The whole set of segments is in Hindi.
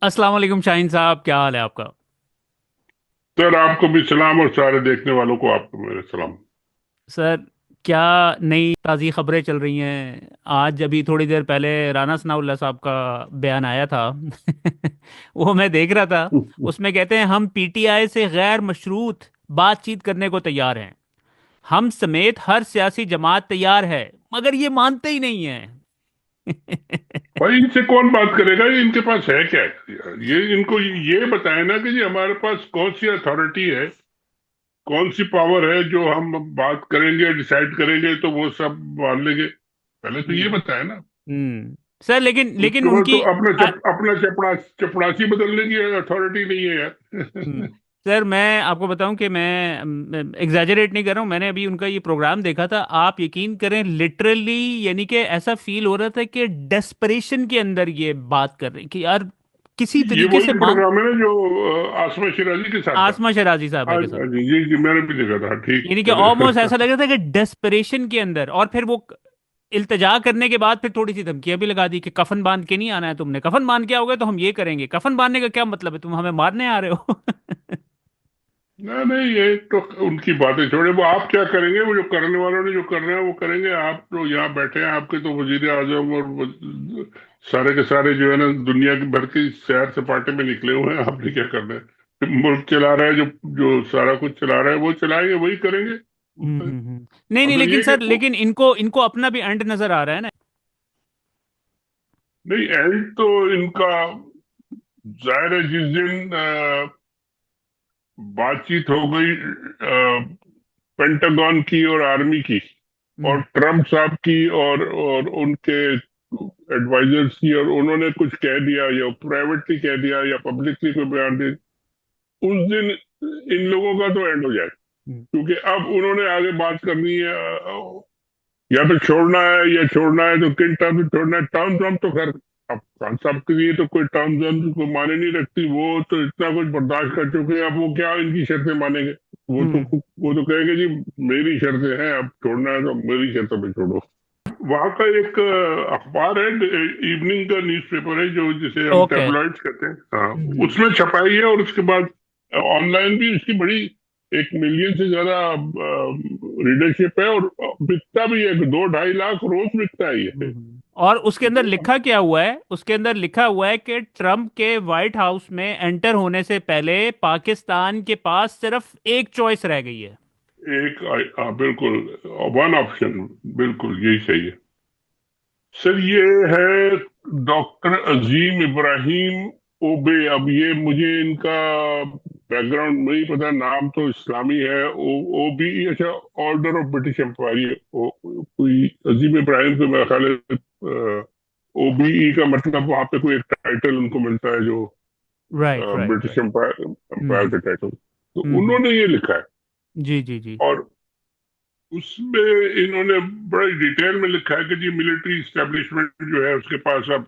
अस्सलाम वालेकुम शाहीन साहब, क्या हाल है आपका? सर आपको भी सलाम और सारे देखने वालों को आपको मेरे सलाम। सर, क्या नई ताज़ी खबरें चल रही हैं? आज अभी थोड़ी देर पहले राना सनाउल्लाह साहब का बयान आया था। वो मैं देख रहा था। उसमें कहते हैं हम पीटीआई से गैर मशरूत बातचीत करने को तैयार हैं। हम समेत हर सियासी जमात तैयार है, मगर ये मानते ही नहीं है। भाई इनसे कौन बात करेगा, ये इनके पास है क्या? ये इनको ये बताए ना कि जी हमारे पास कौन सी अथॉरिटी है, कौन सी पावर है जो हम बात करेंगे डिसाइड करेंगे तो वो सब मान लेंगे। पहले तो ये हम्म। बताए ना। सर, लेकिन लेकिन उसके बाद तो उनकी अपना चपड़ासी बदलने की अथॉरिटी नहीं है हम्म, यार। सर, मैं आपको बताऊं कि मैं एग्जैजरेट नहीं कर रहा हूं। मैंने अभी उनका ये प्रोग्राम देखा था, आप यकीन करें, लिटरली यानी कि ऐसा फील हो रहा था कि डेस्परेशन के अंदर ये बात कर रहे हैं कि यार किसी ये तरीके से वही बात। प्रोग्राम है ना जो आसमा शिराजी के साथ था। आसमा शराजी साहबा हाँ के साथ। जी जी जी, मैंने भी देखा था, ठीक यानी कि कह ऑलमोस्ट ऐसा रहे। लग रहा था कि डेस्परेशन के अंदर, और फिर वो इल्तजा करने के बाद फिर थोड़ी सी धमकियां भी लगा दी कि कफन बांध के नहीं आना है तुमने, कफन बांध के आओगे तो हम ये करेंगे। कफन बांधने का क्या मतलब है? तुम हमें मारने आ रहे हो? नहीं नहीं, ये तो उनकी बातें छोड़े, वो आप क्या करेंगे? वो जो करने वालों ने जो करना है वो करेंगे। आप तो यहाँ बैठे हैं, आपके तो वजीर आजम और सारे के सारे जो है ना दुनिया की भर की सैर सपाटे में निकले हुए हैं। आपने क्या करना है? मुल्क चला रहा है जो जो सारा कुछ चला रहा है वो चलाएंगे, वही करेंगे उसमें। नहीं नहीं, अगर लेकिन ये कि सर, लेकिन इनको इनको अपना भी एंड नजर आ रहा है ना। नहीं, एंड तो इनका जाहिर है जिस दिन बातचीत हो गई पेंटागन की और आर्मी की और हम्म। ट्रम्प साहब की और उनके एडवाइजर्स की, और उन्होंने कुछ कह दिया या प्राइवेटली कह दिया या पब्लिकली कोई बयान दे, उस दिन इन लोगों का तो एंड हो जाए। हम्म। क्योंकि अब उन्होंने आगे बात करनी है, या तो छोड़ना है या छोड़ना है तो किन टर्म में छोड़ना है। टर्म टर्म तो खैर अब खान साहब के लिए तो कोई टर्म्स को माने नहीं रखती। वो तो इतना कुछ बर्दाश्त कर चुके हैं, अब वो क्या इनकी शर्तें मानेंगे? हम्म। वो तो कहेंगे जी मेरी शर्तें हैं, अब छोड़ना है तो मेरी शर्तों पे छोड़ो। वहां का एक अखबार है, इवनिंग का न्यूज़पेपर है जो जिसे हम ओके। टेबलॉइड्स कहते हैं, हाँ। हम्म। उसमें छपाई है और उसके बाद ऑनलाइन भी उसकी बड़ी 1 मिलियन से ज्यादा रीडरशिप है, और बिकता भी है, 2-2.5 लाख रोज बिकता है ये। और उसके अंदर लिखा क्या हुआ है? उसके अंदर लिखा हुआ है कि ट्रम्प के व्हाइट हाउस में एंटर होने से पहले पाकिस्तान के पास सिर्फ एक चॉइस रह गई है। एक हाँ बिल्कुल, वन ऑप्शन, बिल्कुल यही सही है। सर ये है डॉक्टर अजीम इब्राहिम ओबे। अब ये मुझे इनका बैकग्राउंड नहीं पता, नाम तो इस्लामी है। ओबी, अच्छा, ऑर्डर ऑफ ब्रिटिश एम्पायर। कोई अजीम इब्राहिम से मेरा ख्याल है ओबीई का मतलब वहां पे कोई एक टाइटल उनको मिलता है जो right right British right. Empire empire hmm. का टाइटल। तो हम्म। उन्होंने ये लिखा है, जी जी जी। और उसमें इन्होंने बड़ा डिटेल में लिखा है कि जी मिलिट्री इस्टेब्लिशमेंट जो है उसके पास अब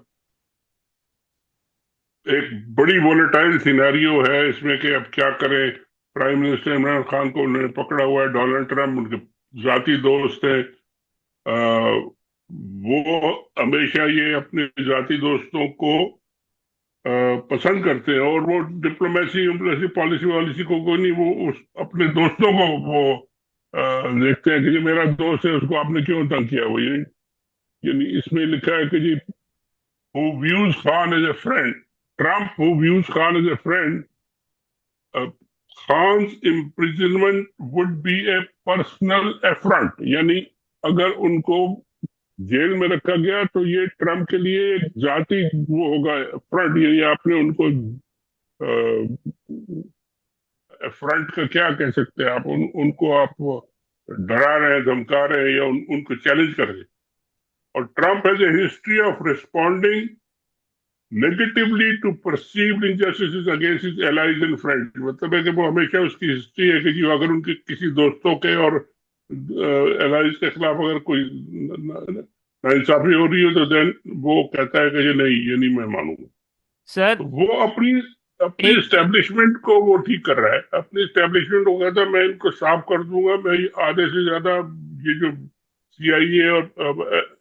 एक बड़ी वोलेटाइल सिनेरियो है इसमें कि अब क्या करें। प्राइम मिनिस्टर इमरान खान को उन्होंने पकड़ा हुआ है डोनाल्ड ट्रम्प, उनके जाती दोस्त हैं। अ, वो हमेशा ये अपने जाती दोस्तों को पसंद करते हैं, और वो डिप्लोमेसी डिप्लोमेसी पॉलिसी वॉलिसी को कोई नहीं, वो उस अपने दोस्तों को वो देखते हैं कि जी मेरा दोस्त है, उसको आपने क्यों तंग किया? वो ये यानी इसमें लिखा है कि जी who views Khan as a friend, Trump who views Khan as a friend, Khan's imprisonment would be a personal affront। यानी अगर उनको जेल में रखा गया तो ये ट्रम्प के लिए एक जाति वो होगा, फ्रंट। यानी आपने उनको फ्रंट का क्या कह सकते हैं आप, उनको आप डरा रहे हैं, धमका रहे हैं, या उनको चैलेंज कर रहे हैं। और Trump has a history of responding negatively to perceived injustice against his allies and friends. मतलब है कि वो हमेशा उसकी हिस्ट्री है कि जो अगर उनके किसी दोस्तों के और एलाइज के खिलाफ अगर कोई नाइंसाफी हो रही हो तो देन वो कहता है कि ये नहीं, ये नहीं मैं मानूंगा। सर, तो वो अपनी अपने एक इस्टेब्लिशमेंट को वो ठीक कर रहा है। अपनी इस्टेब्लिशमेंट को कहता है मैं इनको साफ कर दूंगा, मैं आधे से ज्यादा ये जो सीआईए और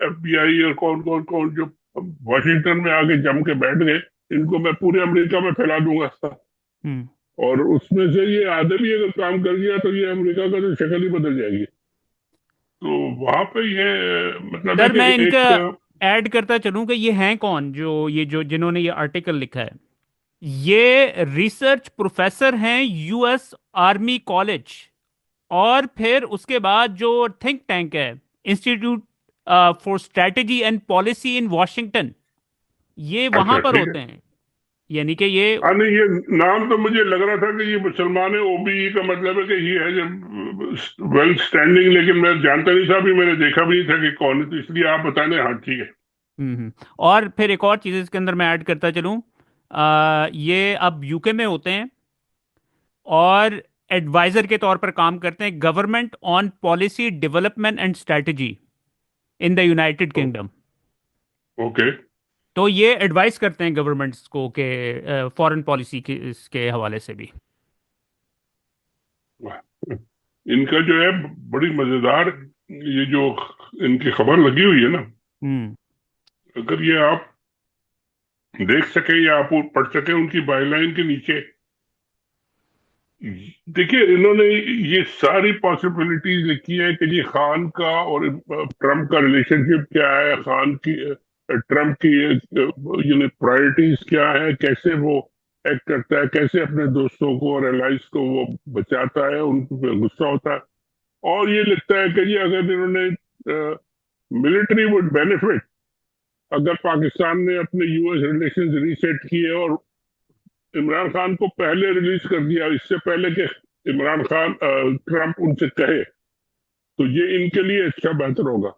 एफबीआई और कौन कौन कौन जो वॉशिंगटन में आके जम के बैठ गए, इनको मैं पूरे अमेरिका में फैला दूंगा। हम्म। और उसमें से ये आधे भी अगर काम कर गया तो ये अमेरिका का तो शक्ल ही बदल जाएगी। तो वहां पे ये मतलब है सर कि मैं इनका एक ऐड करता चलूं कि ये हैं कौन, जो जिन्होंने ये आर्टिकल लिखा है। ये रिसर्च प्रोफेसर हैं यूएस आर्मी कॉलेज, और फिर उसके बाद जो थिंक टैंक है, institute for strategy and policy in Washington, ये वहां अच्छा पर ठीक है। होते हैं। यानी कि ये। हाँ नहीं, ये नाम तो मुझे लग रहा था कि ये मुसलमान है, ओबीई का मतलब है कि ये है वेल स्टैंडिंग, लेकिन मैं जानता नहीं था, अभी मैंने देखा भी नहीं था कि कौन है, तो इसलिए आप बताने। हाँ ठीक है। और फिर एक और चीज़ इसके अंदर मैं ऐड करता चलूं। ये अब यूके में होते हैं, और एडवाइजर के तौर पर काम करते हैं government on policy development and strategy in the United kingdom. Okay. तो ये एडवाइस करते हैं गवर्नमेंट्स को के फॉरेन पॉलिसी के इसके हवाले से भी। इनका जो है बड़ी मजेदार, ये जो इनकी खबर लगी हुई है ना, हम्म। अगर ये आप देख सके या आप वो पढ़ सके उनकी बायलाइन के नीचे, देखिए इन्होंने ये सारी पॉसिबिलिटीज लिखी है कि जी खान का और ट्रम्प का रिलेशनशिप क्या है, खान की ट्रम्प की प्रायोरिटीज क्या है, कैसे वो एक्ट करता है, कैसे अपने दोस्तों को और एलाइज को वो बचाता है, उन पे गुस्सा होता है। और ये लिखता है कि जी अगर इन्होंने मिलिट्री वुड बेनिफिट, अगर पाकिस्तान ने अपने यूएस रिलेशंस रीसेट किए और इमरान खान को पहले रिलीज कर दिया, इससे पहले कि इमरान खान ट्रम्प उनसे कहे, तो ये इनके लिए अच्छा बेहतर होगा।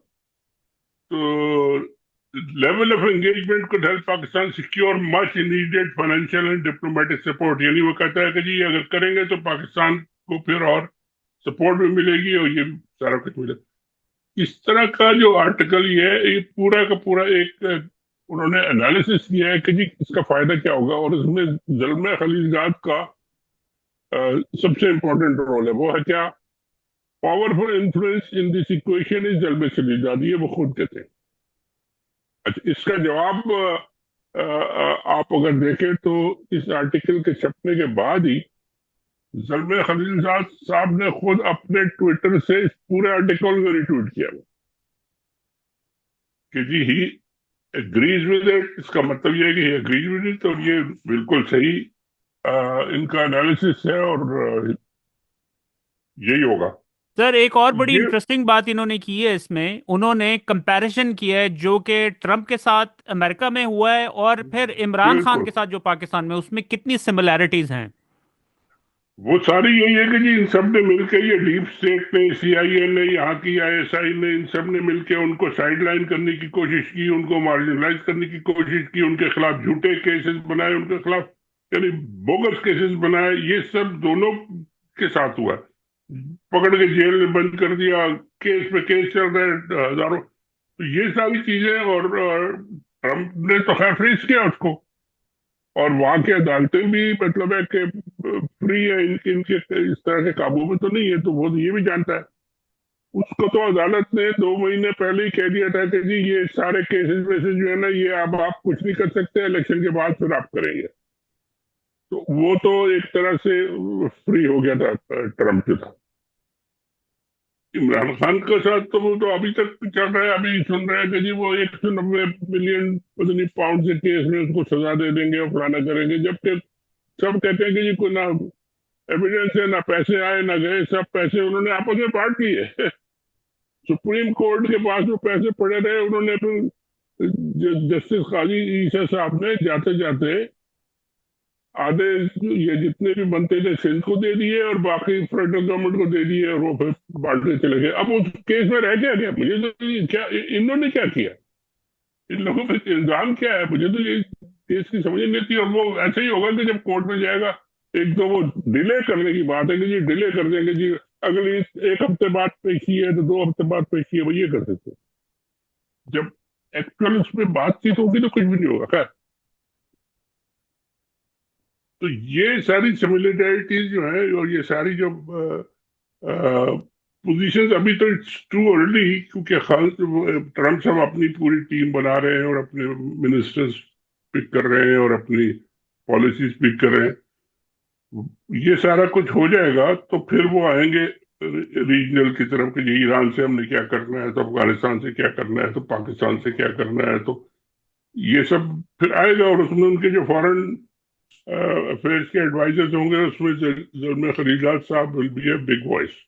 तो level of engagement could help Pakistan secure much needed financial and diplomatic support, यानी वो कहता है कि जी अगर करेंगे तो पाकिस्तान को फिर और सपोर्ट भी मिलेगी और ये सारा कुछ मिलेगा। इस तरह का जो आर्टिकल ये पूरा का पूरा एक उन्होंने एनालिसिस किया है कि जी इसका फायदा क्या होगा, और इसमें ज़ल्मे खलीलजाद का सबसे इंपॉर्टेंट रोल है। वो है क्या? Powerful influence in this equation is Jalme Khalilzad, ये वो खुद कहते हैं। अच्छा, इसका जवाब आप अगर देखें तो इस आर्टिकल के छपने के बाद ही जल्मे खलीलजाद साहब ने खुद अपने ट्विटर से इस पूरे आर्टिकल को रिट्वीट किया कि जी ही एग्रीज विद इट। इसका मतलब ये है कि ही एग्रीज विद इट, और ये बिल्कुल सही इनका एनालिसिस है, और यही होगा। सर एक और बड़ी ये इंटरेस्टिंग बात इन्होंने की है इसमें, उन्होंने कंपैरिजन किया है जो कि ट्रम्प के साथ अमेरिका में हुआ है और फिर इमरान खान बिल्कुल, के साथ जो पाकिस्तान में, उसमें कितनी सिमिलैरिटीज हैं। वो सारी यही है कि जी इन सब ने मिलकर, ये डीप स्टेट ने, सीआईए ने, यहाँ की आईएसआई ने, इन सब ने मिलकर उनको साइडलाइन करने की कोशिश की, उनको मार्जिनलाइज करने की कोशिश की, उनके खिलाफ झूठे केसेस बनाए, उनके खिलाफ यानी बोगस केसेस बनाए। ये सब दोनों के साथ हुआ। पकड़ के जेल में बंद कर दिया, केस पे केस चल रहे हैं हजारों। तो ये सारी चीजें, और ट्रम्प ने तो खैर फेस किया उसको, और वहां की अदालतें भी मतलब है कि फ्री है, इनके इस तरह के काबू में तो नहीं है, तो वो तो ये भी जानता है। उसको तो अदालत ने 2 महीने पहले ही कह दिया था कि जी ये सारे केसेस वेसेस जो है ना, ये अब आप कुछ नहीं कर सकते, इलेक्शन के बाद फिर आप करेंगे। तो वो तो एक तरह से फ्री हो गया था ट्रम्प के साथ। इमरान खान के साथ तो वो तो अभी तक चल रहा है, अभी सुन रहे हैं कि जी वो 190 मिलियन पता नहीं पाउंड के केस में उसको सजा दे देंगे और फलाना करेंगे, जबकि सब कहते हैं कि जी कोई ना एविडेंस है, ना पैसे आए ना गए, सब पैसे उन्होंने आपस में बांट लिए। सुप्रीम कोर्ट के पास जो पैसे पड़े रहे, उन्होंने फिर जस्टिस काजी ईसा साहब ने जाते जाते आधे ये जितने भी बनते थे सिंध को दे दिए, और बाकी फेडरल गवर्नमेंट को दे दिए, और वो फिर बांटने चले गए। अब उस केस में रह क्या गया? मुझे तो क्या इन्होंने क्या किया, इन लोगों पे इल्जाम क्या है, मुझे तो ये केस की समझ नहीं आती। और वो ऐसे ही होगा कि जब कोर्ट में जाएगा, एक तो वो डिले करने की बात है कि जी डिले कर देंगे जी, अगली 1 हफ्ते बाद पेशी है तो 2 हफ्ते बाद पेशी है, वो ये कर सकते हैं। जब एक्चुअल उस पर बातचीत होगी तो कुछ भी नहीं होगा। खैर, तो ये सारी सिमिलरिटीज जो है, और ये सारी जो पोजीशंस, अभी तो इट्स टू अर्ली, क्योंकि खान ट्रम्प सब अपनी पूरी टीम बना रहे हैं और अपने मिनिस्टर्स पिक कर रहे हैं और अपनी पॉलिसीज पिक कर रहे हैं। ये सारा कुछ हो जाएगा तो फिर वो आएंगे रीजनल की तरफ कि जी ईरान से हमने क्या करना है, तो अफगानिस्तान से क्या करना है, तो पाकिस्तान से क्या करना है, तो ये सब फिर आएगा। और उसमें उनके जो फॉरेन अफेयर्स के एडवाइजर्स होंगे, उसमें जुल्म खलीलात साहब will be a big voice.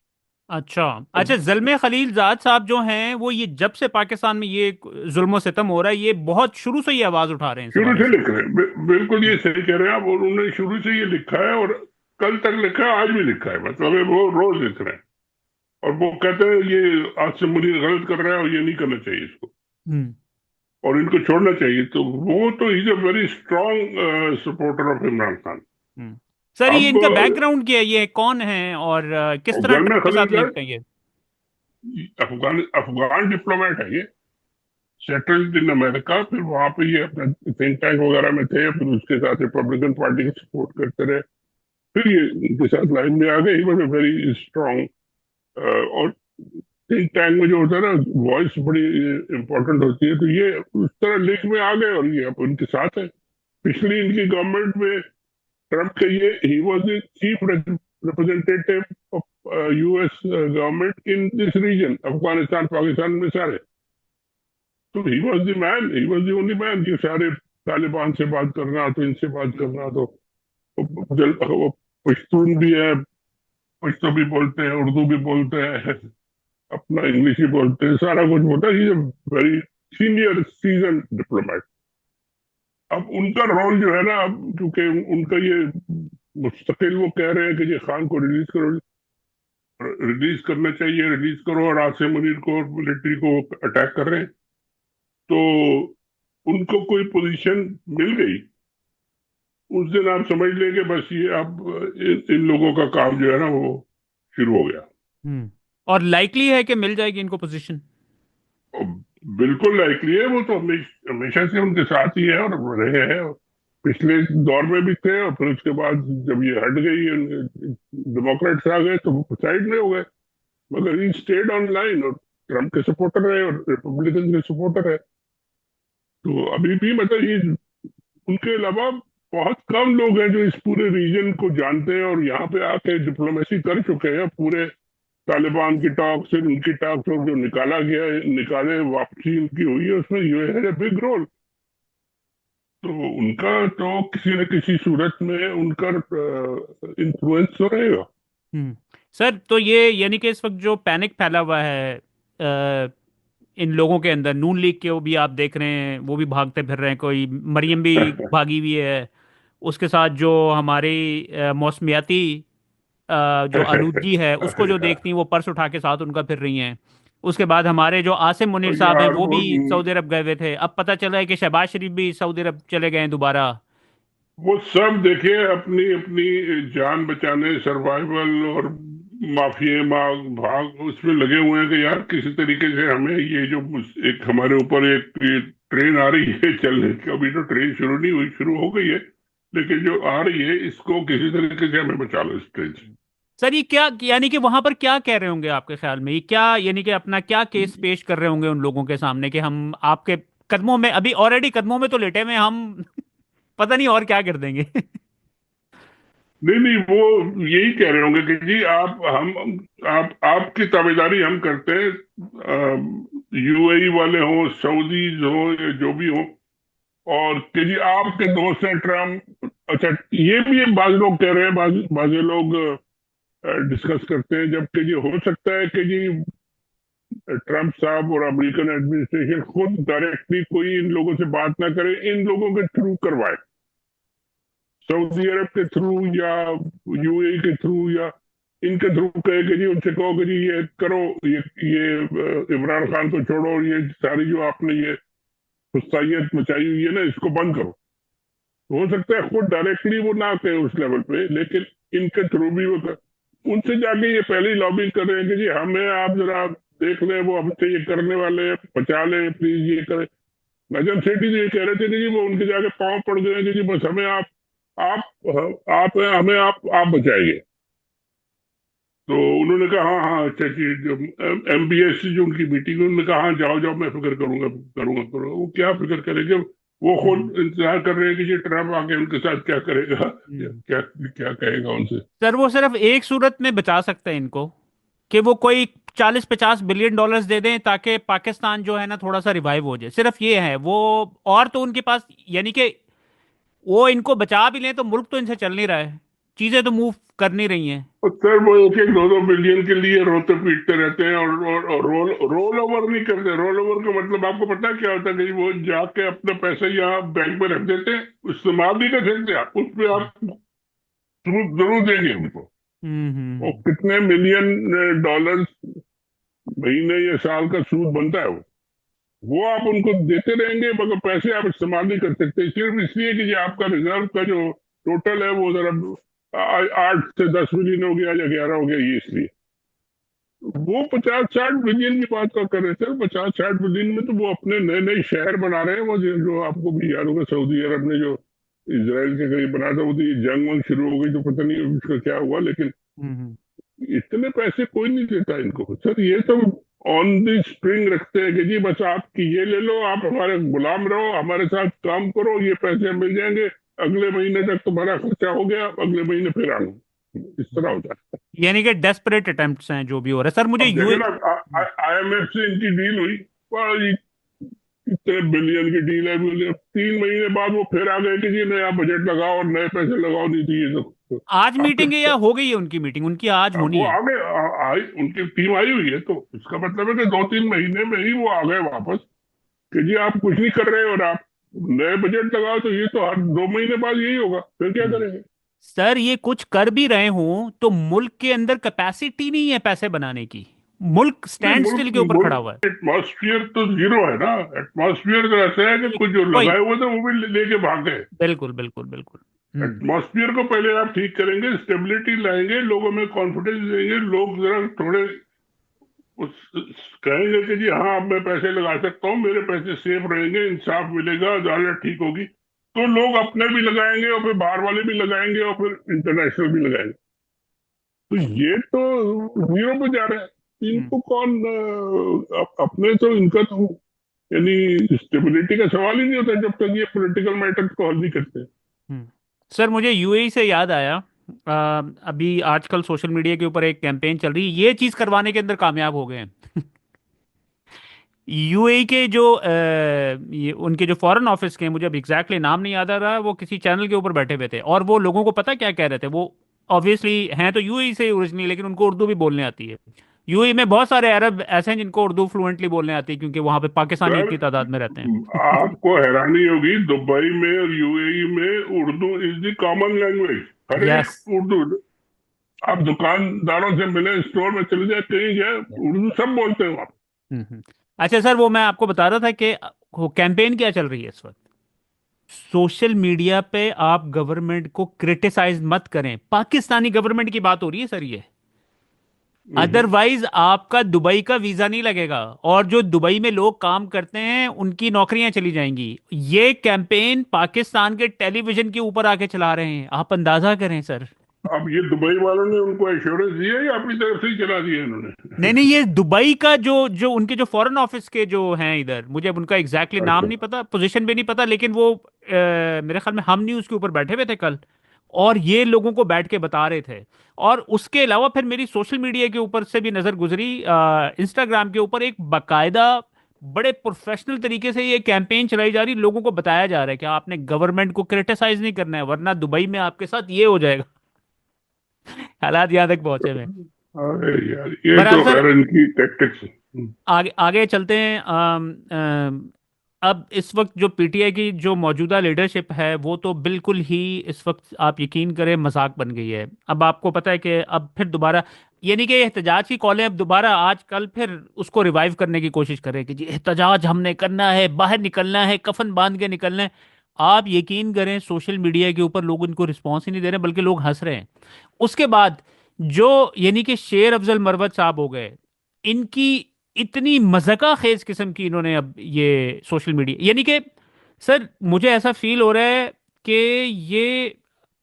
अच्छा अच्छा, अब जल्मे खलीलजाद साहब जो हैं वो ये जब से पाकिस्तान में ये जुल्म सितम हो रहा है, ये बहुत शुरू से ही आवाज उठा रहे हैं इस शुरू हवाले से से। लिख रहे हैं, बिल्कुल ये सही कह रहे हैं आप। और उन्होंने शुरू से ये लिखा है, और कल तक लिखा है, आज भी लिखा है, मतलब है वो रोज लिख रहे हैं। और वो कहते हैं ये आज से मुनीर गलत कर रहा है और ये नहीं करना चाहिए इसको, हम्म और इनको छोड़ना चाहिए। तो वो तो is a very strong supporter of Imran Khan. Hmm. Sir, ये अब इनका बैकग्राउंड क्या है, ये कौन है और किस तरह जलमा ट्रम्प के साथ खलीलजाद लिंक है ये? अफगान अफगान डिप्लोमेट है ये, सेटल्ड इन अमेरिका। फिर वहां पे ये अपना थिंक टैंक वगैरह में थे, फिर उसके साथ रिपब्लिकन पार्टी को सपोर्ट करते रहे, फिर ये उनके साथ लाइन में आ गए। He was a very strong. और थिंक टैंक में जो होता है ना, वॉइस बड़ी इंपॉर्टेंट होती है, तो ये उस तरह लिंक में आ गए और ये अब उनके साथ है। पिछली इनकी गवर्नमेंट में ट्रम्प के ये he was the chief representative of US government in this region, Afghanistan Pakistan में सारे। तो he was the man, he was the only man जो सारे तालिबान से बात करना, तो इनसे बात करना, तो वो पश्तून भी है, पश्तो भी बोलते हैं, उर्दू भी बोलते हैं, अपना इंग्लिश भी बोलते हैं, सारा कुछ बोलता है। He is very senior season diplomat. अब उनका रोल जो है ना, अब क्योंकि उनका ये मुस्तकिल वो कह रहे हैं कि ये खान को रिलीज करो, रिलीज करना चाहिए, रिलीज करो, और आसिम मुनीर को मिलिट्री को अटैक कर रहे हैं। तो उनको कोई पोजीशन मिल गई, उस दिन आप समझ लेंगे बस ये अब इन लोगों का काम जो है ना वो शुरू हो गया। हम्म। और लाइकली है कि मिल जाएगी इनको पोजीशन? और बिल्कुल लाइकली है, वो तो हमेशा से उनके साथ ही है और रहे हैं। पिछले दौर में भी थे, और फिर उसके बाद जब ये हट गई, डेमोक्रेट्स आ गए, तो वो साइड में हो गए। मगर ही स्टेड ऑन लाइन, और ट्रम्प के सपोर्टर है और रिपब्लिकन के सपोर्टर है। तो अभी भी मतलब ये उनके अलावा बहुत कम लोग हैं जो इस पूरे रीजन को जानते हैं और यहाँ पे आके डिप्लोमेसी कर चुके हैं। पूरे तालिबान की टॉक से, उनकी टॉक से जो निकाला गया है, निकाले वापसी उनकी हुई है, उसमें यूएस है बिग रोल। तो उनका तो किसी न किसी सूरत में उनका इन्फ्लुएंस तो रहेगा। हम्म। सर, तो ये यानी कि इस वक्त जो पैनिक फैला हुआ है इन लोगों के अंदर, नून लीग के वो भी आप देख रहे हैं, वो भी भागते फिर रहे हैं, कोई मरियम भी भागी हुई है। उसके साथ जो हमारी मौसमियाती जो आलूदगी है उसको जो देखती हैं, वो पर्स उठा के साथ उनका फिर रही हैं। उसके बाद हमारे जो आसिम मुनीर और साहब हैं यार वो भी सऊदी अरब गए हुए थे, अब पता चला है कि शहबाज शरीफ भी सऊदी अरब चले गए हैं दोबारा। वो सब देखिए अपनी अपनी जान बचाने, सर्वाइवल और माफिया भाग उसमें लगे हुए हैं कि यार किसी तरीके से हमें ये जो एक हमारे ऊपर एक ये ट्रेन आ रही है चलने की, अभी तो ट्रेन शुरू नहीं हुई, शुरू हो गई है, लेकिन जो आ रही है इसको किसी तरीके से हमें बचा लो इस ट्रेन से। सर, ये क्या यानी कि वहां पर क्या कह रहे होंगे आपके ख्याल में, ये क्या यानी कि अपना क्या केस पेश कर रहे होंगे उन लोगों के सामने कि हम आपके कदमों में, अभी ऑलरेडी कदमों में तो लेटे हुए हैं हम, पता नहीं और क्या कर देंगे। नहीं नहीं, वो यही कह रहे होंगे कि जी आप हम आप आपकी ताबेदारी हम करते हैं, यूएई वाले हों, सऊदीज हो, या जो भी हो, और कि जी आपके दोस्त हैं ट्रम्प। अच्छा, ये भी बाज लोग कह रहे हैं, बाजे लोग डिस्कस करते हैं, जबकि जी हो सकता है कि जी ट्रम्प साहब और अमेरिकन एडमिनिस्ट्रेशन खुद डायरेक्टली कोई इन लोगों से बात ना करे, इन लोगों के थ्रू करवाए, सऊदी अरब के थ्रू या यूएई के थ्रू, या इनके थ्रू कहे कि जी उनसे कहो कि जी ये करो, ये इमरान खान को छोड़ो, और ये सारी जो आपने ये गुस्ताहियत मचाई हुई है ना, इसको बंद करो। हो सकता है खुद डायरेक्टली वो ना कहे उस लेवल पे, लेकिन इनके थ्रू भी वो उनसे जाके ये पहले ही लॉबिंग कर रहे हैं कि जी हमें आप जरा देख लें, वो हमसे ये करने वाले हैं, बचा लें प्लीज, ये करें। नजम सेठी जी ये कह रहे थे कि जी वो उनके जाके पांव पड़ गए हैं कि जी बस हमें आप हमें आप बचाइए। तो उन्होंने कहा हाँ हाँ अच्छा जी, जो एमबीएस जो उनकी मीटिंग है, उन्होंने कहा हाँ जाओ जाओ, मैं फिक्र करूंगा करूंगा करूंगा। वो क्या फिक्र करेंगे, वो हम्म खुद इंतजार कर रहे हैं कि ये ट्रम्प आके उनके साथ क्या करेगा, हम्म। क्या क्या कहेगा उनसे। सर वो सिर्फ एक सूरत में बचा सकते हैं इनको, कि वो कोई 40-50 बिलियन डॉलर्स दे दें ताकि पाकिस्तान जो है ना थोड़ा सा रिवाइव हो जाए, सिर्फ ये है वो। और तो उनके पास, यानी कि वो इनको बचा भी लें तो मुल्क तो इनसे चल नहीं रहा है, चीजें तो मूव कर नहीं रही हैं। और सर वो एक एक दो दो बिलियन के लिए रोते पीटते रहते हैं, और रोल ओवर नहीं करते। रोल ओवर का मतलब आपको पता है क्या होता है? कि वो जाके अपना पैसा यहाँ बैंक में रख देते हैं, इस्तेमाल नहीं कर सकते आप, उस पर आप सूद जरूर देंगे उनको। और हम्म। कितने मिलियन डॉलर महीने या साल का सूद बनता है वो आप उनको देते रहेंगे, मगर पैसे आप इस्तेमाल नहीं कर सकते, सिर्फ इसलिए कि ये आपका रिजर्व का जो टोटल है वो जरा 8 से 10 बिलियन हो गया या 11 हो गया, ये इसलिए। वो 50-60 बिलियन की बात का कर रहे थे। 50-60 बिलियन में तो वो अपने नए नए शहर बना रहे हैं। वो जो आपको भी याद होगा, सऊदी अरब ने जो इसराइल के करीब बनाया था, वो तो ये जंग वंग शुरू हो गई तो पता नहीं उसका क्या हुआ, लेकिन हम्म। इतने पैसे कोई नहीं देता इनको सर। ये तो ऑन द स्प्रिंग रखते हैं कि जी बस आप ये ले लो, आप हमारे गुलाम रहो, हमारे साथ काम करो, ये पैसे मिल जाएंगे, अगले महीने तक तुम्हारा खर्चा हो गया, अगले महीने फिर आना। इस तरह होता है। यानी कि डेस्परेट अटेम्प्ट्स हैं जो भी हो रहा है। सर मुझे अब यूए। देखे ना, IMF से इनकी डील हुई, बड़ी कितने बिलियन की डील है, बिलियन। 3 महीने बाद वो फिर आ गए कि जी नया बजट लगाओ और नए पैसे लगाओ, नहीं तो ये तो आज आपके। मीटिंग है या हो गई है उनकी मीटिंग? उनकी आज अब होनी वो है। आ गए, आई उनकी टीम आई हुई है, तो इसका मतलब है कि 2-3 महीने में ही वो आ गए वापस कि जी आप कुछ नहीं कर रहे और आप नए बजट लगाओ, तो ये तो हर 2 महीने बाद यही होगा, फिर क्या हम्म। करेंगे? सर ये कुछ कर भी रहे हों तो मुल्क के अंदर कैपेसिटी नहीं है पैसे बनाने की, मुल्क नहीं, स्टैंड स्टिल के ऊपर खड़ा हुआ है। मुल्क एटमॉस्फेयर तो जीरो है ना। एटमॉस्फेयर तो ऐसा है कि कुछ जो वही, लगाए हुए थे वो भी लेके भाग गए। बिल्कुल बिल्कुल बिल्कुल। एटमॉस्फेयर को पहले आप ठीक करेंगे, स्टेबिलिटी लाएंगे, लोगों में कॉन्फिडेंस देंगे, लोग जरा थोड़े कहेंगे कि जी हाँ अब मैं पैसे लगा सकता हूँ, मेरे पैसे सेफ रहेंगे, इंसाफ मिलेगा, अदालत ठीक होगी, तो लोग अपने भी लगाएंगे और फिर बाहर वाले भी लगाएंगे और फिर इंटरनेशनल भी लगाएंगे। तो ये तो जीरो पे जा रहा है। हम्म इनको कौन अपने तो इनका तो यानी स्टेबिलिटी का सवाल ही नहीं होता जब तक ये पॉलिटिकल मैटर्स को हल नहीं करते। हम्म। सर मुझे यूएई से याद आया, अभी आजकल सोशल मीडिया के ऊपर एक कैंपेन चल रही है, ये चीज करवाने के अंदर कामयाब हो गए हैं। यूएई के जो ये उनके जो फॉरेन ऑफिस के हैं, मुझे अब एग्जैक्टली नाम नहीं याद आ रहा, वो किसी चैनल के ऊपर बैठे हुए थे और वो लोगों को पता क्या कह रहे थे। वो ऑब्वियसली हैं तो यूएई से ओरिजिनली, लेकिन उनको उर्दू भी बोलने आती है। यूएई में बहुत सारे अरब ऐसे हैं जिनको उर्दू फ्लुएंटली बोलने आती है, क्योंकि वहां पे पाकिस्तानी सर इतनी तादाद में रहते हैं। आपको हैरानी होगी, दुबई में और UAE में Urdu is the common language. हर एक यस। उर्दू, आप दुकानदारों से मिले, स्टोर में चले जाए, कहीं जाए, उर्दू सब बोलते हैं वहां। हम्म। अच्छा सर, वो मैं आपको बता रहा था कि वो कैंपेन क्या चल रही है इस वक्त। सोशल मीडिया पे आप गवर्नमेंट को क्रिटिसाइज मत करें, पाकिस्तानी गवर्नमेंट की बात हो रही है सर ये। हम्म। अदरवाइज आपका दुबई का वीजा नहीं लगेगा, और जो दुबई में लोग काम करते हैं उनकी नौकरियां चली जाएंगी। ये कैंपेन पाकिस्तान के टेलीविजन के ऊपर आके चला रहे हैं, आप अंदाजा करें सर। अब ये दुबई वालों ने उनको एश्योरेंस दिया या अपनी तरफ से ही चला दिया नहीं नहीं, इन्होंने? ये दुबई का जो जो उनके जो फॉरेन ऑफिस के जो हैं इधर, मुझे अब उनका एग्जैक्टली नाम अच्छा। नहीं पता, पोजीशन भी नहीं पता, लेकिन वो मेरे ख्याल में हम न्यूज़ के ऊपर बैठे हुए थे कल, और ये लोगों को बैठ के बता रहे थे। और उसके अलावा फिर मेरी सोशल मीडिया के ऊपर से भी नज़र गुजरी, इंस्टाग्राम के ऊपर एक बाकायदा बड़े प्रोफेशनल तरीके से ये कैंपेन चलाई जा रही, लोगों को बताया जा रहा है कि आपने गवर्नमेंट को क्रिटिसाइज नहीं करना है वरना दुबई में आपके साथ ये हो जाएगा। हालात यहाँ तक पहुंचे हुए हैं। अरे यार, ये बहरहाल तो सर, खैर इनकी टैक्टिक्स है। आगे आगे चलते हैं। अब इस वक्त जो पीटीआई की जो मौजूदा लीडरशिप है वो तो बिल्कुल ही इस वक्त आप यकीन करें मजाक बन गई है। अब आपको पता है कि अब फिर दोबारा, यानी कि एहतजाज की कॉलें अब दोबारा आज कल फिर उसको रिवाइव करने की कोशिश करें कि जी एहतजाज हमने करना है, बाहर निकलना है, कफन बांध के निकलना है। आप यकीन करें सोशल मीडिया के ऊपर लोग इनको रिस्पॉन्स ही नहीं दे रहे, बल्कि लोग हंस रहे हैं। उसके बाद जो, यानी कि शेर अफजल मरवत साहब हो गए, इनकी इतनी मज़ाक़ा खेज किस्म की इन्होंने अब ये सोशल मीडिया, यानी कि सर मुझे ऐसा फील हो रहा है कि ये,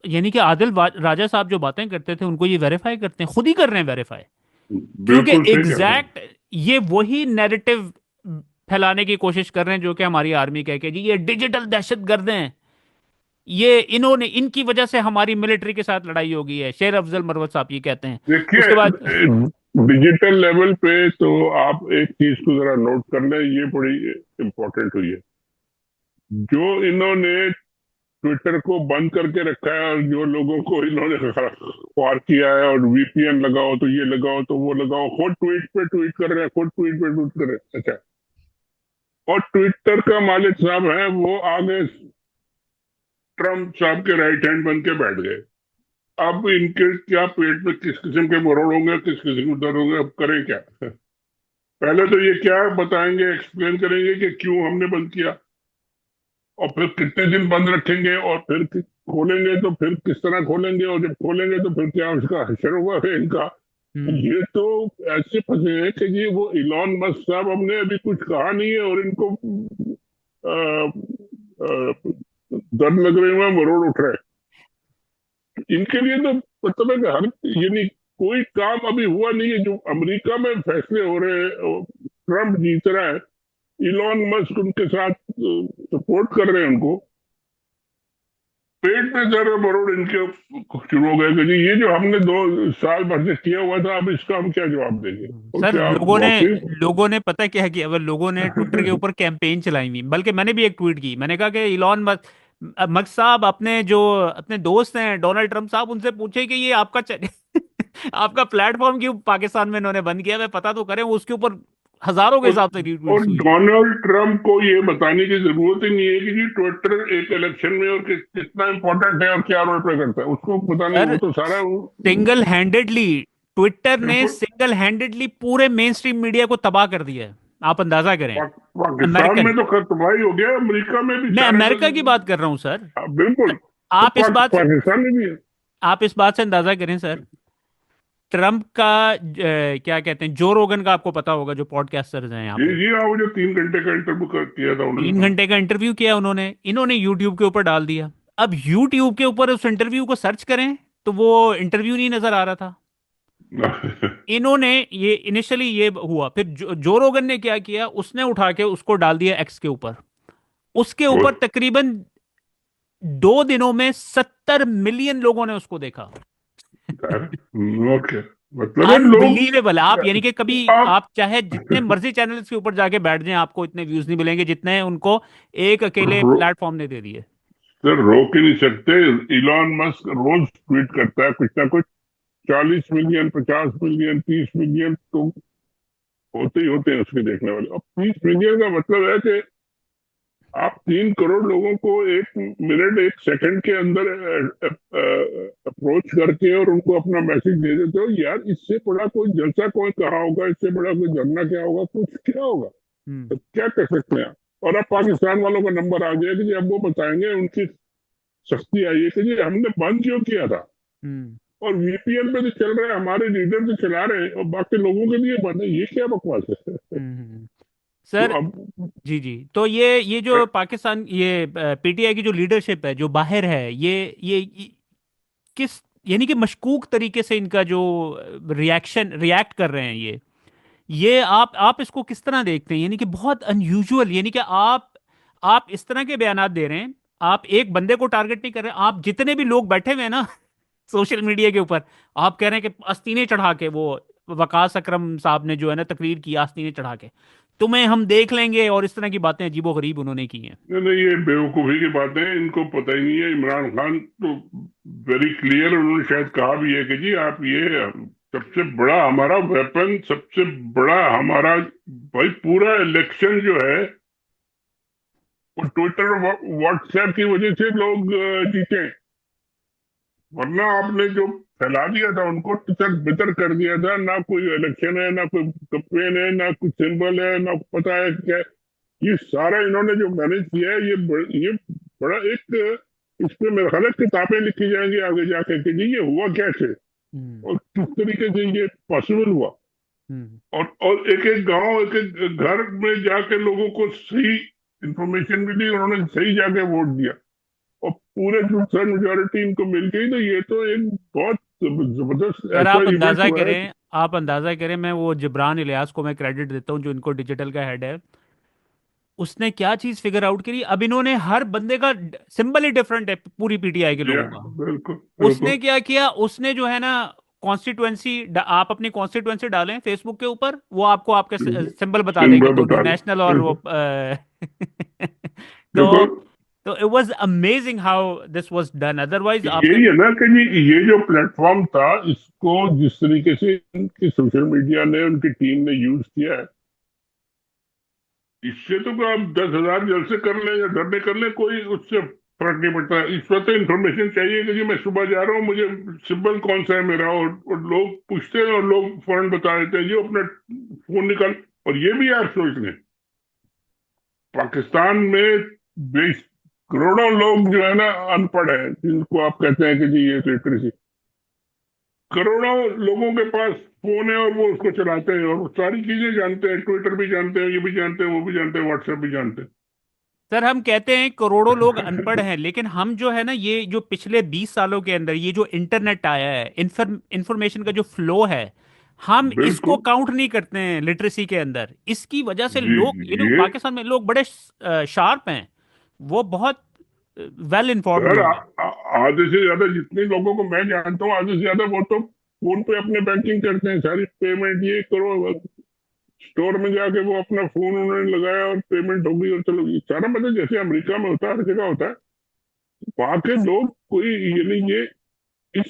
यानी कि राजा साहब जो बातें करते थे उनको ये वेरीफाई करते हैं, खुद ही कर रहे हैं वेरीफाई। क्योंकि बिल्कुल सही कह रहे हैं। एग्जैक्ट ये वही नैरेटिव फैलाने की कोशिश कर रहे हैं, जो कि हमारी आर्मी कह के जी ये डिजिटल दहशतगर्द हैं, ये इन्होंने, इनकी वजह से हमारी मिलिट्री के साथ लड़ाई हो गई है, शेर अफजल मरवत साहब ये कहते हैं। देखिए, उसके बाद डिजिटल लेवल पे तो आप एक चीज को जरा नोट कर लें, ये बड़ी इम्पोर्टेंट हुई है। जो इन्होंने ट्विटर को बंद करके रखा है और जो लोगों को इन्होंने ख्वार किया है, और वीपीएन लगाओ तो ये लगाओ तो वो लगाओ, खुद ट्वीट पे ट्वीट कर रहे हैं, खुद ट्वीट पे ट्वीट कर रहे हैं। अच्छा, और ट्विटर का मालिक साहब है वो आगे ट्रम्प साहब के राइट हैंड बन के बैठ गए। अब इनके क्या पेट में किस किस्म के मरोड़ होंगे, किस किस्म के दर्द होंगे, अब करें क्या? पहले तो ये क्या बताएंगे, एक्सप्लेन करेंगे कि क्यों हमने बंद किया, और फिर कितने दिन बंद रखेंगे, और फिर खोलेंगे तो फिर किस तरह खोलेंगे, और जब खोलेंगे तो फिर क्या उसका हशर हुआ है इनका। हम्म ये तो ऐसे फंसे हैं कि जी वो इलॉन मस्क साहब हमने अभी कुछ कहा नहीं है और इनको आ, आ, दर्द लग रहे हुए, मरोड़ उठ रहे हैं। इनके लिए तो मतलब है कि हर, यानी कोई काम अभी हुआ नहीं है जो अमेरिका में फैसले हो रहे हैं, ट्रम्प जीत रहा है, इलॉन मस्क उनके साथ सपोर्ट कर रहे हैं उनको, पेट में दर्द मरोड़ इनके शुरू हो गए कि जी ये जो हमने 2 साल भर से किया हुआ था, अब इसका हम क्या जवाब देंगे, और सर, क्या लोगों ने वाकई। लोगों ने पता क्या किया, अब लोगों ने ट्विटर के ऊपर कैंपेन चलाई हुई, बल्कि मैंने भी एक ट्वीट की, मैंने कहा कि इलॉन मस्क, मस्क साहब अपने जो अपने दोस्त हैं डोनाल्ड ट्रम्प साहब, उनसे पूछे कि ये आपका आपका प्लेटफॉर्म क्यों पाकिस्तान में इन्होंने बंद किया है, पता तो करें। उसके ऊपर हजारों के और, हिसाब से और रीट्वीट्स हुई। डोनाल्ड ट्रम्प को ये बताने की जरूरत ही नहीं है कि जी ट्विटर एक इलेक्शन में और कितना इंपॉर्टेंट है और क्या रोल प्ले करता है, उसको बताने सर, वो तो सारा सिंगल हैंडेडली ट्विटर ने बिल्कुल। सिंगल हैंडेडली पूरे मेन स्ट्रीम मीडिया को तबाह कर दिया है, आप अंदाजा करें। पाकिस्तान अमेरिकन, में तो खैर तबाही हो गया, अमेरिका में भी मैं सारे तो। अमेरिका की बात कर रहा हूं सर। हाँ, बिल्कुल। तो आप इस बात से पाकिस्तान में भी है। आप इस बात से अंदाजा करें सर, ट्रम्प का क्या कहते हैं, जो रोगन का आपको पता होगा, जो पॉडकास्टर्स हैं यहाँ जी पे, जी हाँ, वो जो 3 घंटे का इंटरव्यू किया था उन्होंने, 3 घंटे का इंटरव्यू किया उन्होंने, इन्होंने यूट्यूब के ऊपर डाल दिया। अब यूट्यूब के ऊपर उस इंटरव्यू को सर्च करें तो वो इंटरव्यू नहीं नजर आ रहा था। हाँ। इन्होंने ये इनिशियली ये हुआ, फिर जो रोगन ने क्या किया, उसने उठा के उसको डाल दिया एक्स के ऊपर। उसके वो ऊपर तकरीबन 2 दिनों में 70 मिलियन लोगों ने उसको देखा। यार, ओके, मतलब है लोग। अनबिलीवेबल। आप यानी कि कभी, आप आप चाहे जितने मर्जी चैनल्स के ऊपर जाके बैठ जाएं, आपको इतने व्यूज नहीं मिलेंगे जितने उनको एक अकेले रो, प्लेटफॉर्म ने दे दिए। सर रोक ही नहीं सकते। इलॉन मस्क रोज ट्वीट करता है कुछ ना कुछ, 40 मिलियन, 50 मिलियन, 30 मिलियन तो होते ही होते हैं उसके देखने वाले। अब 30 मिलियन का मतलब है कि आप 3 करोड़ लोगों को 1 मिनट 1 सेकंड के अंदर अप्रोच करके और उनको अपना मैसेज दे देते हो। यार इससे बड़ा कोई जलसा कोई कहा होगा, इससे बड़ा कोई धरना क्या होगा, कुछ क्या होगा? हम्म तो क्या कर सकते हैं आप? और अब पाकिस्तान वालों का नंबर आ गया कि जी अब वो बताएंगे, उनकी सख्ती आई है कि जी हमने बंद क्यों किया था, हम्म और वीपीएन पे तो चल रहा है, हमारे लीडर तो चला रहे हैं, और बाकी लोगों के लिए बंद है, ये क्या बकवास है? हम्म। तो सर, अब जी जी, तो ये जो पाकिस्तान, ये पीटीआई की जो लीडरशिप है जो बाहर है, ये किस, यानी कि मशकूक तरीके से इनका जो रिएक्ट कर रहे हैं, ये आप इसको किस तरह देखते हैं? यानी कि बहुत अनयूजुअल, यानी कि आप इस तरह के बयानात दे रहे हैं, आप एक बंदे को टारगेट नहीं कर रहे हैं, आप जितने भी लोग बैठे हुए हैं ना सोशल मीडिया के ऊपर, आप कह रहे हैं कि आस्तीनें चढ़ा के, वो वकास अकरम साहब ने जो है ना तकरीर की, आस्तीनें चढ़ा के तुम्हें हम देख लेंगे, और इस तरह की बातें अजीबो गरीब उन्होंने की हैं। नहीं नहीं, ये बेवकूफी की बातें हैं, इनको पता ही नहीं है। इमरान खान तो वेरी क्लियर, उन्होंने शायद कहा भी है कि जी आप ये सबसे बड़ा हमारा वेपन, सबसे बड़ा हमारा, भाई पूरा इलेक्शन जो है वो ट्विटर और व्हाट्सएप की वजह से लोग जीते, वरना आपने जो फैला दिया था उनको, तितर बितर कर दिया था, ना कोई इलेक्शन है, ना कोई कैंपेन है, ना कुछ सिंबल है, ना पता है क्या। ये सारा इन्होंने जो मैनेज किया है, ये बड़ा एक, इस पे मेरे ख्याल है किताबें लिखी जाएंगी आगे जाके कि जी ये हुआ कैसे हम्म और किस तरीके से ये पॉसिबल हुआ। हम्म और एक एक गांव, एक एक घर में जाके लोगों को सही इंफॉर्मेशन मिली, उन्होंने सही जाके वोट दिया, और पूरे टू मेजोरिटी इनको मिल गई। तो ये तो एक बहुत जबरदस्त सर, ऐसा इवेंट हुआ है। आप अंदाजा करें, मैं वो जिब्रान इलियास को मैं क्रेडिट देता हूँ जो इनको डिजिटल का हेड है। उसने क्या चीज फिगर आउट करी, अब इन्होंने हर बंदे का सिंबल ही डिफरेंट है पूरी पीटीआई के या लोगों का। बिल्कुल उसने बिल्कुल। क्या किया, उसने जो है ना कॉन्स्टिट्युएंसी, आप अपनी कॉन्स्टिट्युएंसी डालें फेसबुक के ऊपर, वो आपको आपके सिंबल बता देगी, सिंबल दोनों बता दो। नेशनल और वो बिल्कुल तो बिल्कुल। तो it was amazing how this was done, otherwise आपने। यही है ना कि ये जो प्लेटफॉर्म था, इसको जिस तरीके से इनकी सोशल मीडिया ने, उनकी टीम ने यूज किया है, इससे तो आप 10,000 जलसे कर लें या धरने कर लें, कोई उससे फर्क नहीं पड़ता। इस वक्त तो इन्फॉर्मेशन चाहिए कि जी मैं सुबह जा रहा हूँ, मुझे सिंबल कौन सा है मेरा, और लोग पूछते हैं और लोग फौरन बता देते हैं, जी अपना फोन निकाल। और ये भी आप सोच लें, पाकिस्तान में 20 करोड़ों लोग जो है ना अनपढ़ है, जिनको आप कहते हैं कि जी ये लिटरेसी, करोड़ों लोगों के पास फोन है और वो उसको चलाते हैं और वो सारी चीजें जानते हैं, ट्विटर भी जानते हैं, ये भी जानते हैं, वो भी जानते हैं, व्हाट्सएप भी जानते सर हम कहते हैं करोड़ों लोग अनपढ़ हैं। हैं, लेकिन हम जो है ना, ये जो पिछले 20 सालों के अंदर ये जो इंटरनेट आया है, इंफॉर्मेशन का जो फ्लो है, हम इसको बिल्कुल। काउंट नहीं करते हैं लिटरेसी के अंदर। इसकी वजह से जी लोग, ये पाकिस्तान में लोग बड़े शार्प हैं, वो बहुत वेल इन्फॉर्म्ड सर, लोग हैं। आधे से ज्यादा जितने लोगों को मैं जानता हूँ, आधे से ज्यादा वो तो फोन पे अपने बैंकिंग करते हैं, सारी पेमेंट ये करो, स्टोर में जाके वो अपना फोन उन्होंने लगाया और पेमेंट हो गई और चलो, ये सारा मतलब जैसे अमेरिका में होता है, हर जगह होता है। वहां के लोग कोई ये नहीं, ये इस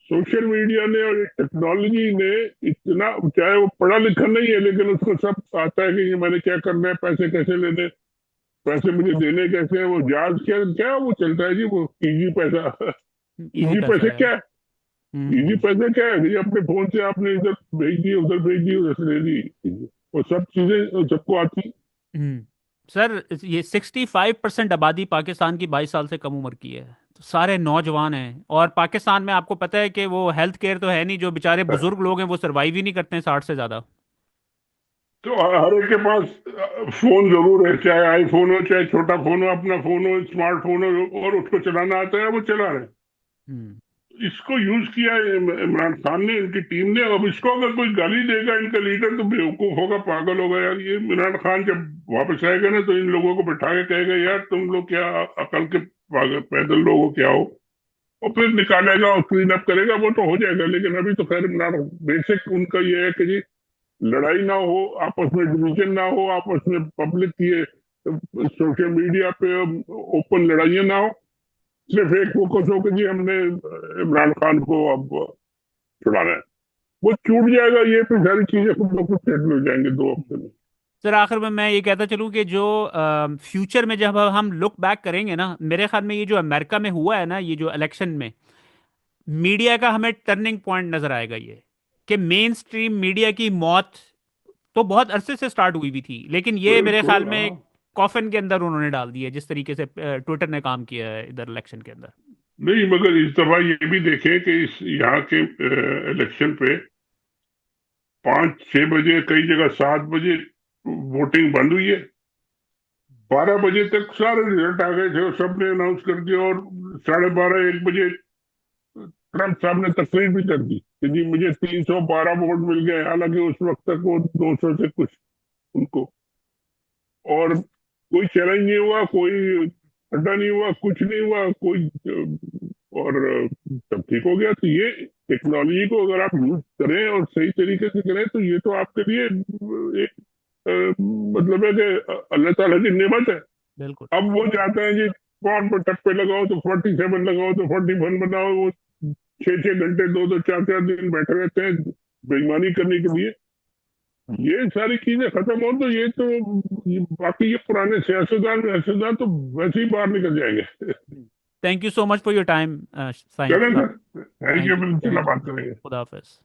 सोशल मीडिया ने और टेक्नोलॉजी ने इतना, चाहे वो पढ़ा लिखा नहीं है लेकिन उसको सब आता है कि ये मैंने क्या करना है, पैसे कैसे लेने, पैसे मुझे देने कैसे हैं, वो जहाज क्या क्या वो चलता है जी, वो इजी पैसा। इजी इजी पैसा पैसे है। क्या है? इजी पैसे क्या है कि अपने फोन से आपने इधर भेज दिए, उधर भेज दिए, उधर से ले दी, वो सब चीजें सबको आती। हम्म। सर ये 65% आबादी पाकिस्तान की 22 साल से कम उम्र की है, तो सारे नौजवान हैं। और पाकिस्तान में आपको पता है कि वो हेल्थ केयर तो है नहीं, जो बेचारे बुजुर्ग लोग हैं वो सरवाइव ही नहीं करते हैं 60 से ज़्यादा। तो हर एक के पास फोन जरूर है, चाहे आईफोन हो, चाहे छोटा फोन हो, अपना फोन हो, स्मार्टफोन हो, और उसको चलाना आता है, वो चला रहे हैं। हम्म। इसको यूज किया है इमरान खान ने, इनकी टीम ने। अब इसको अगर कोई गाली देगा इनका लीडर, तो बेवकूफ होगा, पागल होगा यार। ये इमरान खान जब वापस आएगा ना, तो इन लोगों को बैठा के कहेगा, यार तुम लोग क्या अकल के पागल पैदल लोग हो क्या हो, और फिर निकालेगा और क्लीन अप करेगा, वो तो हो जाएगा। लेकिन अभी तो खैर इमरान, बेसिक उनका ये है कि जी लड़ाई ना हो आपस में, डिवीजन ना हो आपस में, पब्लिक ये सोशल मीडिया पे ओपन लड़ाइयाँ ना हो, सिर्फ एक फोकस हो कि जी हमने इमरान खान को अब छुड़ाना है। वो छूट जाएगा, ये फिर सारी चीजें खुद ब खुद सेटल हो जाएंगे 2 हफ्ते में। सर आखिर में मैं ये कहता चलूँ कि जो फ्यूचर में जब हम लुक बैक करेंगे ना, मेरे ख्याल में ये जो अमेरिका में हुआ है ना, ये जो इलेक्शन में मीडिया का हमें टर्निंग पॉइंट नजर आएगा, ये कि मेन स्ट्रीम मीडिया की मौत तो बहुत अरसे से स्टार्ट हुई भी थी, लेकिन ये मेरे ख्याल बिल्कुल में हाँ। एक कॉफिन के अंदर उन्होंने डाल दी है, जिस तरीके से ट्विटर ने काम किया है इधर इलेक्शन के अंदर। नहीं, मगर इस दफा ये भी देखें कि इस यहाँ के इलेक्शन पे 5-6 बजे, कई जगह 7 बजे वोटिंग बंद हुई है। 12 बजे तक सारे रिजल्ट आ गए थे और सबने अनाउंस कर दिया, और 12:30-1 बजे ट्रम्प साहब ने तकरीर भी कर दी कि जी मुझे 312 वोट मिल गए, हालांकि उस वक्त तक वो 200 से कुछ उनको, और कोई चैलेंज नहीं हुआ, कोई अड्डा नहीं हुआ, कुछ नहीं हुआ, कोई और सब ठीक हो गया। तो ये टेक्नोलॉजी को अगर आप यूज करें और सही तरीके से करें, तो ये तो आपके लिए एक मतलब है कि अल्लाह ताला की नेमत है। बिल्कुल। अब वो चाहते हैं जी कौन पर टप्पे लगाओ तो 47 लगाओ तो 41 बनाओ, वो 6-6 घंटे, 2-2, 4-4 दिन बैठे रहते हैं बेईमानी करने के लिए। ये सारी चीजें खत्म हो तो बाकी ये पुराने सियासतदान तो वैसे ही बाहर निकल जाएंगे। Thank you so much for your time science चलें साहब। Sir, thank you, thank you, फिर इंशाल्लाह थैंक यू। बात करेंगे। खुदा हाफिज।